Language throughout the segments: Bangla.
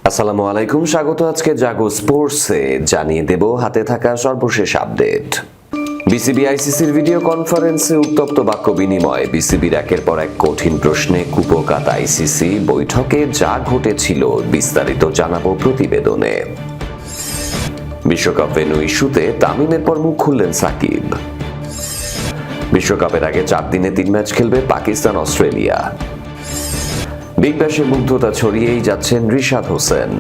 আসসালামু আলাইকুম, স্বাগত আজকে জাগো স্পোর্টসে। জানিয়ে দেব হাতে থাকা সর্বশেষ আপডেট। বিসিবি আইসিসির ভিডিও কনফারেন্সে উত্তপ্ত বাক্য বিনিময়, বিসিবির একের পর এক কঠিন প্রশ্নে কুপোকাত আইসিসি, বৈঠকে যা ঘটেছিল বিস্তারিত জানাবো প্রতিবেদনে। বিশ্বকাপ ভেন্যু ইস্যুতে তামিমের পর মুখ খুললেন সাকিব। বিশ্বকাপের আগে 4 দিনে 3 ম্যাচ খেলবে পাকিস্তান অস্ট্রেলিয়া। বিগ ব্যাশে মুগ্ধতা ছড়িয়েই যাচ্ছেন রিশাদ হোসেন।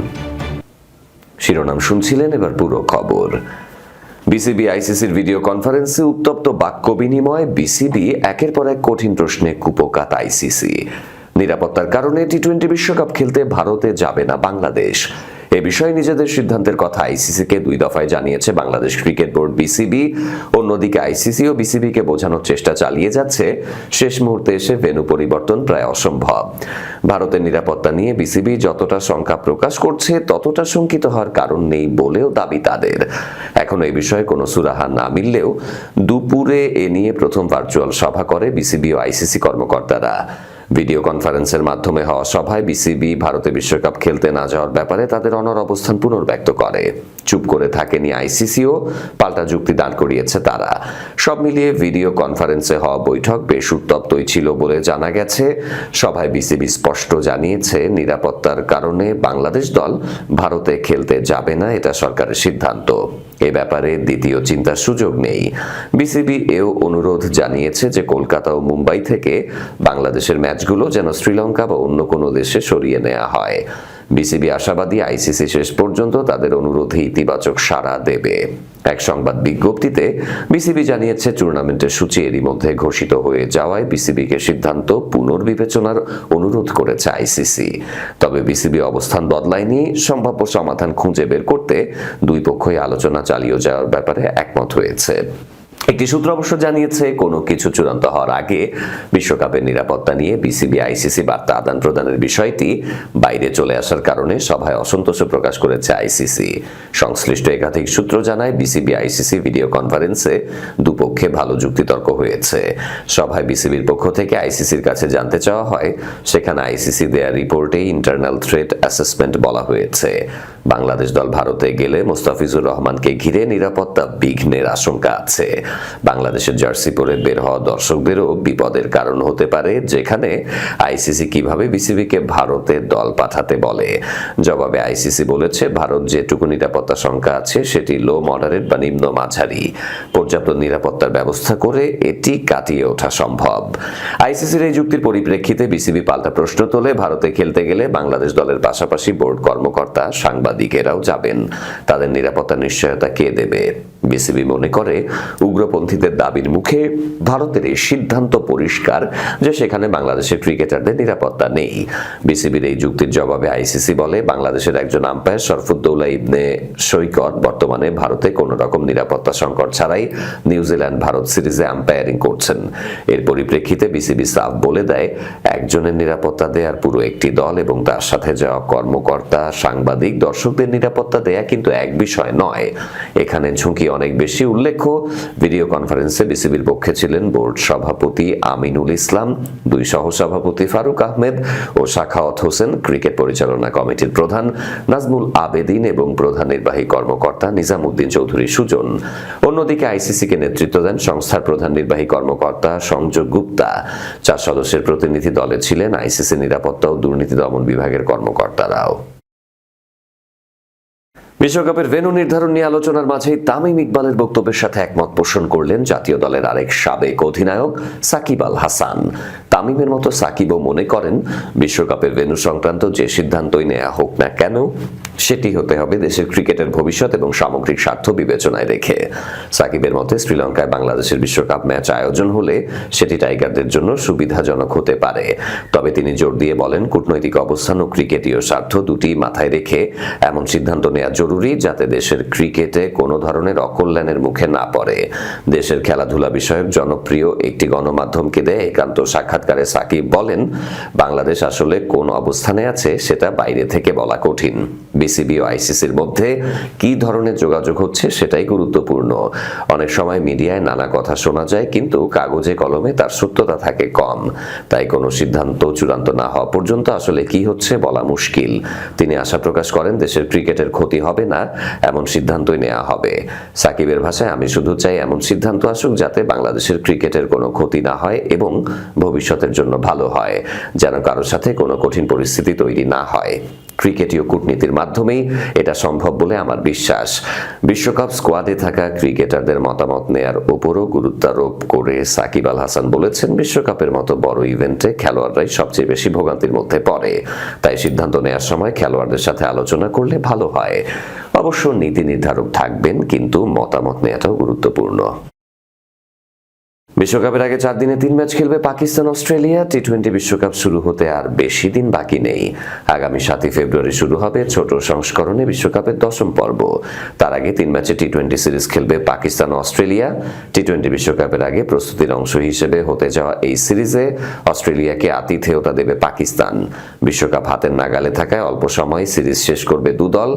শিরোনাম শুনছিলেন, এবার পুরো খবর। বিসিবি আইসিসির ভিডিও কনফারেন্সে উত্তপ্ত বাক্য বিনিময়, বিসিবি একের পর এক কঠিন প্রশ্নে কুপোকাত আইসিসি। নিরাপত্তার কারণে টি-20 বিশ্বকাপ খেলতে ভারতে যাবে না বাংলাদেশ। এ বিষয়ে নিজেদের সিদ্ধান্তের কথা আইসিসিকে 2 দফায় জানিয়েছে বাংলাদেশ ক্রিকেট বোর্ড বিসিবি। অন্যদিকে আইসিসি ও বিসিবিকে বোঝানোর চেষ্টা চালিয়ে যাচ্ছে শেষ মুহূর্তে এসে ভেন্যু পরিবর্তন প্রায় অসম্ভব। ভারতের নিরাপত্তা নিয়ে বিসিবি যতটা শঙ্কা প্রকাশ করছে ততটা শঙ্কিত হওয়ার কারণ নেই বলেও দাবি তাদের। এখন এই বিষয়ে কোনো সুরাহা না মিললেও দুপুরে এ নিয়ে প্রথম ভার্চুয়াল সভা করে বিসিবি ও আইসিসি কর্মকর্তারা। ভিডিও কনফারেন্সের মাধ্যমে হওয়া সভায় বিসিবি ভারতে বিশ্বকাপ খেলতে না যাওয়ার ব্যাপারে তাদের অনড় অবস্থান পুনর্ব্যক্ত করে। চুপ করে থাকেনি আইসিসিও, পাল্টা যুক্তি দাঁড় করিয়েছে তারা। সব মিলিয়ে ভিডিও কনফারেন্সে হওয়া বৈঠক বেশ উত্তপ্তই ছিল বলে জানা গেছে। সভায় বিসিবি স্পষ্ট জানিয়েছে, নিরাপত্তার কারণে বাংলাদেশ দল ভারতে খেলতে যাবে না, এটা সরকারের সিদ্ধান্ত। এ ব্যাপারে দ্বিতীয় চিন্তার সুযোগ নেই। বিসিবি এও অনুরোধ জানিয়েছে যে কলকাতা ও মুম্বাই থেকে বাংলাদেশের ম্যাচগুলো যেন শ্রীলঙ্কা বা অন্য কোনো দেশে সরিয়ে নেওয়া হয়। বিসিবি আশাবাদী আইসিসি শেষ পর্যন্ত তাদের অনুরোধে ইতিবাচক সাড়া দেবে। এক সংবাদ বিজ্ঞপ্তিতে বিসিবি জানিয়েছে, টুর্নামেন্টের সূচি এরই মধ্যে ঘোষিত হয়ে যাওয়ায় বিসিবিকে সিদ্ধান্ত পুনর্বিবেচনার অনুরোধ করেছে আইসিসি। তবে বিসিবি অবস্থান বদলায়নি, সম্ভাব্য সমাধান খুঁজে বের করতে 2 পক্ষই আলোচনা চালিয়ে যাওয়ার ব্যাপারে একমত হয়েছে। একটি সূত্র অবশ্য জানিয়েছে, কোনো কিছু চূড়ান্ত হওয়ার আগে বিশ্বকাপের নিরাপত্তা নিয়ে বিসিবি আইসিসি বার্তা আদান প্রদানের বিষয়টি বাইরে চলে আসার কারণে সভায় অসন্তোষ প্রকাশ করেছে আইসিসি। সংশ্লিষ্ট একাধিক সূত্র জানায়, বিসিবি আইসিসি ভিডিও কনফারেন্সে দুপক্ষে ভালো যুক্তিতর্ক হয়েছে। সভায় বিসিবির পক্ষ থেকে আইসিসির কাছে জানতে চাওয়া হয়, সেখানে আইসিসি দেয়া রিপোর্টে ইন্টারনাল থ্রেট অ্যাসেসমেন্ট বলা হয়েছে। বাংলাদেশ দল ভারতে গেলে মোস্তাফিজুর রহমানকে ঘিরে নিরাপত্তা বিঘ্নের আশঙ্কা আছে। বাংলাদেশের জার্সি পরে বের হওয়া দর্শকদেরও বিপদের কারণ হতে পারে, যেখানে আইসিসি কিভাবে বিসিবিকে ভারতে দল পাঠাতে বলে। জবাবে আইসিসি বলেছে, ভারত যেটুকু নিরাপত্তা শঙ্কা আছে সেটি লো মডারেট বা নিম্ন মাঝারি। পর্যাপ্ত নিরাপত্তার ব্যবস্থা করে এটি কাটিয়ে ওঠা সম্ভব। আইসিসির এই যুক্তির পরিপ্রেক্ষিতে বিসিবি পাল্টা প্রশ্ন তোলে, ভারতে খেলতে গেলে বাংলাদেশ দলের পাশাপাশি বোর্ড কর্মকর্তা, সাংবাদিকেরাও যাবেন। তাদের নিরাপত্তা নিশ্চয়তা কে দেবে? বিসিবি মনে করে, উগ্রপন্থীদের দাবির মুখে ভারতের এই সিদ্ধান্ত পরিষ্কার যে সেখানে বাংলাদেশের ক্রিকেটারদের নিরাপত্তা নেই। বিসিবির এই যুক্তির জবাবে আইসিসি বলে, বাংলাদেশের একজন আম্পায়ার শরফুদ্দৌলা ইবনে সৈকত বর্তমানে ভারতে কোনো রকম নিরাপত্তা সংকট ছাড়াই নিউজিল্যান্ড ভারত সিরিজে আম্পায়ারিং করছেন। এর পরিপ্রেক্ষিতে বিসিবি সাফ বলে দেয়, একজনের নিরাপত্তা দেয়ার পুরো একটি দল এবং তার সাথে যাওয়া কর্মকর্তা, সাংবাদিক, দর্শকদের নিরাপত্তা দেয়া কিন্তু এক বিষয় নয়। এখানে ঝুঁকি অনেক বেশি। উল্লেখ্য, ভিডিও কনফারেন্সে বিসিবির পক্ষে ছিলেন বোর্ড সভাপতি আমিনুল ইসলাম, 2 সহসভাপতি ফারুক আহমেদ ও সাখাওয়াত হোসেন, ক্রিকেট পরিচালনা কমিটির প্রধান নাজমুল আবেদিন এবং প্রধান নির্বাহী কর্মকর্তা নিজামুদ্দিন চৌধুরী সুজন। অন্যদিকে আইসিসিকে নেতৃত্ব দেন সংস্থার প্রধান নির্বাহী কর্মকর্তা সংযোগ গুপ্তা। 4 সদস্যের প্রতিনিধি দলে ছিলেন আইসিসি নিরাপত্তা ও দুর্নীতি দমন বিভাগের কর্মকর্তারাও। বিশ্বকাপের ভেন্যু নির্ধারণ নিয়ে আলোচনার মাঝেই তামিম ইকবালের বক্তব্যের সাথে একমত পোষণ করলেন জাতীয় দলের আরেক সাবেক অধিনায়ক সাকিব আল হাসান। তামিমের মতো সাকিবও মনে করেন, বিশ্বকাপের ভেন্যু সংক্রান্ত যে সিদ্ধান্তই নেওয়া হোক না কেন, সেটি হতে হবে দেশের ক্রিকেটের ভবিষ্যৎ এবং সামগ্রিক স্বার্থ বিবেচনায় রেখে। সাকিবের মতে, শ্রীলঙ্কায় বাংলাদেশের বিশ্বকাপ ম্যাচ আয়োজন হলে সেটি টাইগারদের জন্য সুবিধাজনক হতে পারে। তবে তিনি জোর দিয়ে বলেন, কূটনৈতিক অবস্থান ও ক্রিকেটীয় স্বার্থ দুটি মাথায় রেখে এমন সিদ্ধান্ত নেওয়া জরুরি যাতে দেশের ক্রিকেটে কোনো ধরনের অকল্যাণের মুখে না পড়ে। দেশের খেলাধুলা বিষয়ক জনপ্রিয় একটি গণমাধ্যমকে দেয় একান্ত সাক্ষাৎকারে সাকিব বলেন, বাংলাদেশ আসলে কোন অবস্থানে আছে সেটা বাইরে থেকে বলা কঠিন। বিসিবি ও আইসিসির মধ্যে কি ধরনের যোগাযোগ হচ্ছে সেটাই গুরুত্বপূর্ণ। অনেক সময় মিডিয়ায় নানা কথা শোনা যায়, কিন্তু কাগজে কলমে তার সত্যতা থাকে কম। তাই কোনো সিদ্ধান্ত চূড়ান্ত না হওয়া পর্যন্ত আসলে কি হচ্ছে বলা মুশকিল। তিনি আশা প্রকাশ করেন দেশের ক্রিকেটের ক্ষতি হবে না, এমন সিদ্ধান্তই নেওয়া হবে। সাকিবের ভাষায়, আমি শুধু চাই এমন সিদ্ধান্ত আসুক যাতে বাংলাদেশের ক্রিকেটের কোনো ক্ষতি না হয় এবং ভবিষ্যতের জন্য ভালো হয়, যেন কারোর সাথে কোনো কঠিন পরিস্থিতি তৈরি না হয়। ক্রিকেটীয় কূটনীতির মাধ্যমেই এটা সম্ভব বলে আমার বিশ্বাস। বিশ্বকাপ স্কোয়াডে থাকা ক্রিকেটারদের মতামত নেয়ার উপরও গুরুত্বারোপ করে সাকিব আল হাসান বলেছেন, বিশ্বকাপের মতো বড় ইভেন্টে খেলোয়াড়রাই সবচেয়ে বেশি ভোগান্তির মধ্যে পড়ে। তাই সিদ্ধান্ত নেওয়ার সময় খেলোয়াড়দের সাথে আলোচনা করলে ভালো হয়। অবশ্য নীতি নির্ধারক থাকবেন, কিন্তু মতামত নেওয়াটাও গুরুত্বপূর্ণ। বিশ্বকাপের আগে 4 দিনে 3 ম্যাচ খেলবে পাকিস্তান অস্ট্রেলিয়া। টি-20 বিশ্বকাপ শুরু হতে আর বেশি দিন বাকি নেই। আগামী 7 ফেব্রুয়ারি শুরু হবে ছোট সংস্করণে বিশ্বকাপের 10ম পর্ব। তার আগে 3 ম্যাচে টি-20 সিরিজ খেলবে পাকিস্তান ও অস্ট্রেলিয়া। টি-20 বিশ্বকাপের আগে প্রস্তুতির অংশ হিসেবে হতে যাওয়া এই সিরিজে অস্ট্রেলিয়াকে আতিথেয়তা দেবে পাকিস্তান। বিশ্বকাপ হাতের নাগালে থাকায় অল্প সময় সিরিজ শেষ করবে দুদল।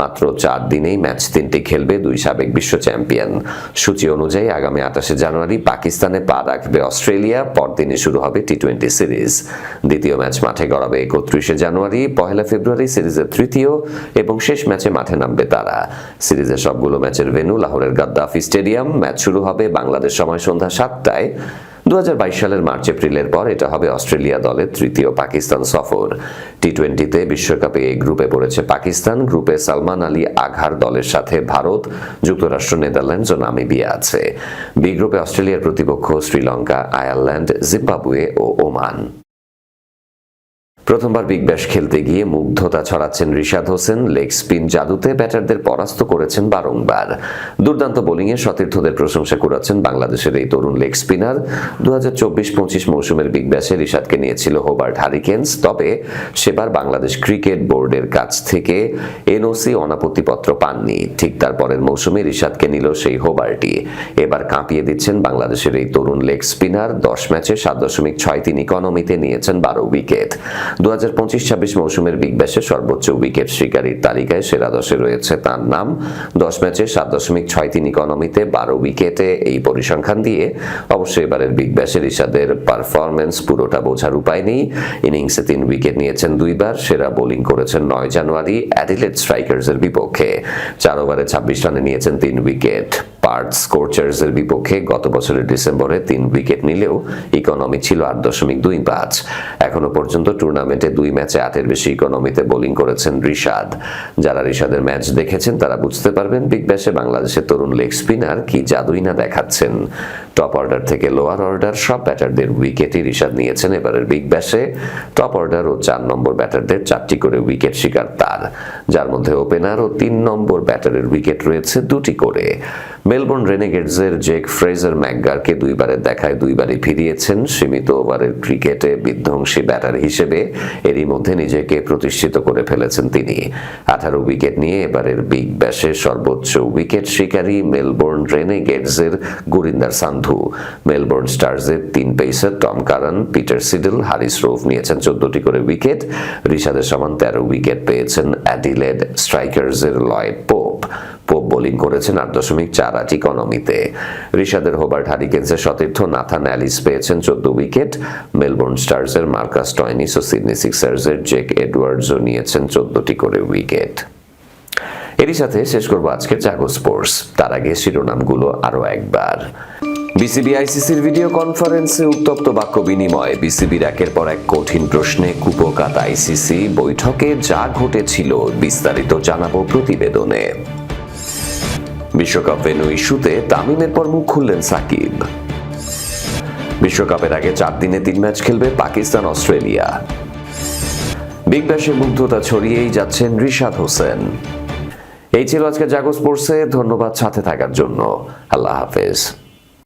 মাত্র 4 দিনেই ম্যাচ 3টি খেলবে দুই সাবেক বিশ্ব চ্যাম্পিয়ন। সূচি অনুযায়ী আগামী 28 জানুয়ারি পাকিস্তানে পা রাখবে অস্ট্রেলিয়া। পরদিনই শুরু হবে টি-20 সিরিজ। দ্বিতীয় ম্যাচ মাঠে গড়াবে 31 জানুয়ারি। 1 ফেব্রুয়ারি সিরিজের তৃতীয় এবং শেষ ম্যাচে মাঠে নামবে তারা। সিরিজের সবগুলো ম্যাচের ভেন্যু লাহোরের গাদ্দাফি স্টেডিয়াম। ম্যাচ শুরু হবে বাংলাদেশ সময় সন্ধ্যা 7টায়। 2022 সালের মার্চ এপ্রিলের পর এটা হবে অস্ট্রেলিয়া দলের তৃতীয় পাকিস্তান সফর। টি-20তে বিশ্বকাপে এই গ্রুপে পড়েছে পাকিস্তান। গ্রুপে সালমান আলী আঘার দলের সাথে ভারত, যুক্তরাষ্ট্র, নেদারল্যান্ডস ও নামিবিয়া আছে। বি গ্রুপে অস্ট্রেলিয়ার প্রতিপক্ষ শ্রীলঙ্কা, আয়ারল্যান্ড, জিম্বাবুয়ে ও ওমান। প্রথমবার বিগ ব্যাশ খেলতে গিয়ে মুগ্ধতা ছড়াচ্ছেন রিশাদ হোসেন। লেগ স্পিন জাদুতে ব্যাটারদের পরাস্ত করেছেন বারংবার। দুর্দান্ত বোলিংয়ে সতীর্থদের প্রশংসা কুড়াচ্ছেন বাংলাদেশের এই তরুণ লেগ স্পিনার। 2024-25 মৌসুমের বিগ ব্যাশে রিশাদকে নিয়েছিল হোবার্ট হারিকেন্স। তবে সেবার বাংলাদেশ ক্রিকেট বোর্ডের কাছ থেকে এনওসি অনাপত্তিপত্র পাননি। ঠিক তার পরের মৌসুমে রিশাদকে নিল সেই হোবার্টই। এবার কাঁপিয়ে দিচ্ছেন বাংলাদেশের এই তরুণ লেগ স্পিনার। 10 ম্যাচে 7.63 ইকোনমিতে নিয়েছেন 12 উইকেট। 2025-26 মৌসুমের বিগ ব্যাশে সর্বোচ্চ উইকেট শিকারীর তালিকায় সেরা 10-এ রয়েছে তার নাম। 10 ম্যাচে 7.63 ইকোনমিতে 12 উইকেটে এই পরিসংখ্যান দিয়ে অবশ্যই এবারের বিগ ব্যাশে রিশাদের পারফরম্যান্স পুরোটা বোঝার উপায় নেই। ইনিংসে 3 উইকেট নিয়েছেন 2 বার। সেরা বোলিং করেছেন 9 জানুয়ারি অ্যাডিলেড স্ট্রাইকার্সের বিপক্ষে। 4 ওভারে 26 রানে নিয়েছেন 3 উইকেট। পার্থ স্কোরচার্সের বিপক্ষে গত বছরের ডিসেম্বরে 3 উইকেট নিলেও ইকোনমি ছিল 8.25। এখনো পর্যন্ত টুর্নামেন্টে 2 ম্যাচে 8-এর বেশি ইকোনমিতে বোলিং করেছেন রিশাদ। যারা রিশাদের ম্যাচ দেখেছেন তারা বুঝতে পারবেন বিগ ব্যাশে বাংলাদেশের তরুণ লেগ স্পিনার কি জাদুই না দেখাচ্ছেন। টপ অর্ডার থেকে লোয়ার অর্ডার সব ব্যাটারদের উইকেটই রিশাদ নিয়েছেন এবারের বিগ ব্যাশে। টপ অর্ডার ও 4 নম্বর ব্যাটারদের 4টি করে উইকেট শিকার তার, যার মধ্যে ওপেনার ও 3 নম্বর ব্যাটারের উইকেট রয়েছে 2টি করে। মেলবোর্ন রেনেগেডসের জেক ফ্রেজার ম্যাকগারকে 2 বারের দেখায় 2 বারই ফিরিয়েছেন। সীমিত ওভারের ক্রিকেটে বিধ্বংসী ব্যাটার হিসেবে এরই মধ্যে নিজেকে প্রতিষ্ঠিত করে ফেলেছেন তিনি। 18 উইকেট নিয়ে এবারের বিগ ব্যাশে সর্বোচ্চ উইকেট শিকারী মেলবোর্ন রেনেগেডসের গুরিন্দার সান্ধু। মেলবোর্ন স্টার্সের 3 pacer Tom Curran, Peter Siddle, Haris Rauf নিয়েছেন 14টি করে উইকেট। রিশাদের সমান 13 উইকেট পেয়েছেন অ্যাডিলেড স্ট্রাইকার্সের লয়েড পোপ। পোপ বোলিং করেছেন 8.48 ইকোনমিতে। রিশাদের হোবার্ট হারিকেন্সের সতীর্থ নাথান অ্যালিস পেয়েছেন 14 উইকেট। মেলবোর্ন স্টার্সের মার্কাস টয়নিস ও সিডনি সিক্সার্সের জেক এডওয়ার্ডসও নিয়েছেন 14টি করে উইকেট। এরই সাথে শেষ করবো আজকের জাগো স্পোর্টস। তার আগে শিরোনামগুলো আরো একবার। বিসিবি আইসিসির ভিডিও কনফারেন্সে উত্তপ্ত বাক্য বিনিময়। বিসিবির একের পর এক কঠিন প্রশ্নে কুপোকাত আইসিসি। বৈঠকে যা ঘটেছিল বিস্তারিত জানাবো প্রতিবেদনে। বিশ্বকাপ ভেন্যু ইস্যুতে তামিমের পর মুখ খুললেন সাকিব। বিশ্বকাপের আগে 4 দিনে 3 ম্যাচ খেলবে পাকিস্তান অস্ট্রেলিয়া। বিগ ব্যাশে মুগ্ধতা ছড়িয়েই যাচ্ছেন রিশাদ হোসেন। এই ছিল আজকে জাগো স্পোর্টসে। ধন্যবাদ সাথে থাকার জন্য। আল্লাহ হাফেজ।